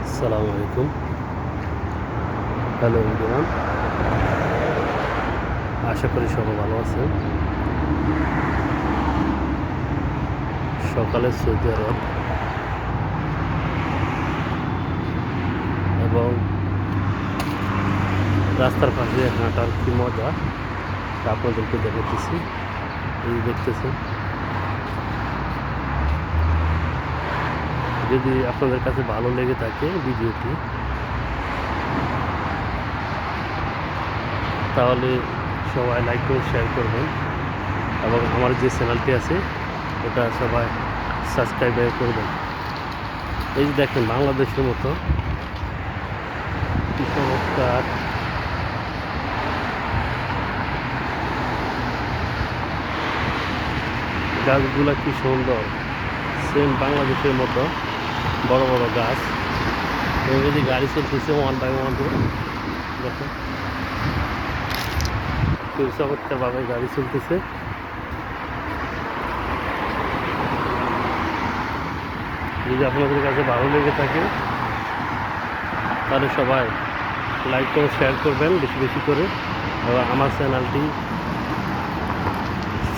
আসসালামু আলাইকুম। Hello everyone, আশা করি সবাই ভালো আছেন। সকালে সৌদি আরব এবং রাস্তার পাশে হাঁটার কি মজা তা আপনাদেরকে দেখাতেছি। এই দেখতেছেন, যদি আপনাদের কাছে ভালো লেগে থাকে ভিডিওটি, তাহলে সবাই লাইক করে শেয়ার করবেন এবং আমার যে চ্যানেলটি আছে ওটা সবাই সাবস্ক্রাইব করবেন। এই যে দেখেন, বাংলাদেশের মতো কি চমৎকার গাছগুলা, কি সুন্দর, সেম বাংলাদেশের মতো বড় বড় গাছ। এবং যদি গাড়ি চলতেছে ওয়ান বাই ওয়ান, দেখো খুব চমৎকারভাবে গাড়ি চলতেছে। যদি আপনাদের কাছে ভালো লেগে থাকে তাহলে সবাই লাইক করে শেয়ার করবেন বেশি বেশি করে, এবং আমার চ্যানেলটি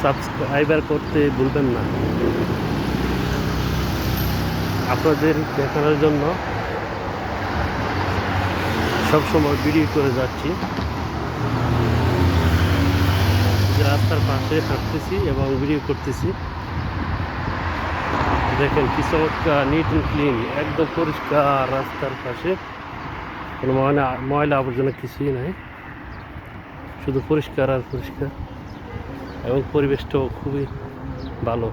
সাবস্ক্রাইবার করতে ভুলবেন না। আপনাদের দেখানোর জন্য সবসময় ভিডিও করে যাচ্ছি। যে রাস্তার পাশে হাঁটতেছি এবং ভিডিও করতেছি, দেখেন কি চমৎকার, নিট অ্যান্ড ক্লিন, একদম পরিষ্কার। রাস্তার পাশে কোনো ময়লা আবর্জনা কিছুই নাই, শুধু পরিষ্কার আর পরিষ্কার, এবং পরিবেশটাও খুবই ভালো।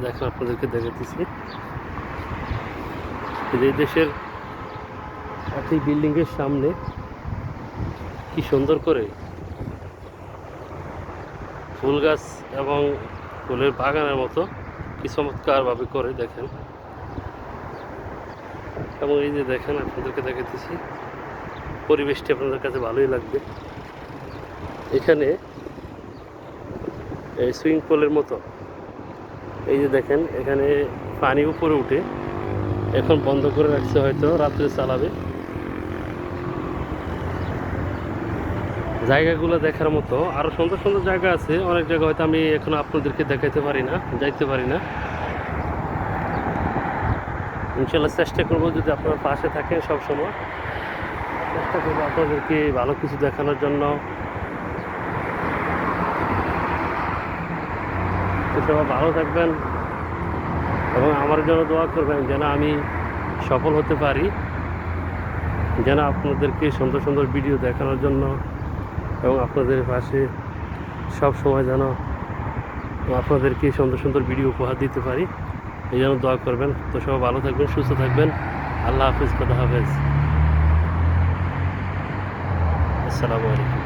দেখেন, আপনাদেরকে দেখাতেছি এই দেশের একই বিল্ডিংয়ের সামনে কি সুন্দর করে ফুল গাছ এবং ফুলের বাগানের মতো কি চমৎকারভাবে করে, দেখেন। এবং এই যে দেখেন, আপনাদেরকে দেখাতেছি, পরিবেশটি আপনাদের কাছে ভালোই লাগবে। এখানে এই সুইমিং পুলের মতো, এই যে দেখেন, এখানে পানি উপরে উঠে, এখন বন্ধ করে রাখছে, হয়তো রাত্রে চালাবে। জায়গাগুলো দেখার মতো আরও সুন্দর সুন্দর জায়গা আছে, অনেক জায়গা হয়তো আমি এখন আপনাদেরকে দেখাইতে পারি না, যাইতে পারি না। ইনশাল্লাহ চেষ্টা করবো, যদি আপনারা পাশে থাকেন সবসময়, চেষ্টা করবো আপনাদেরকে ভালো কিছু দেখানোর জন্য। সবাই ভালো থাকবেন এবং আমার জন্য দোয়া করবেন যেন আমি সফল হতে পারি, যেন আপনাদেরকে সুন্দর সুন্দর ভিডিও দেখানোর জন্য এবং আপনাদের পাশে সব সময় যেন আপনাদেরকে সুন্দর সুন্দর ভিডিও উপহার দিতে পারি, এই জন্য দোয়া করবেন। তো সবাই ভালো থাকবেন, সুস্থ থাকবেন। আল্লাহ হাফিজ, খোদা হাফেজ, আসসালামু আলাইকুম।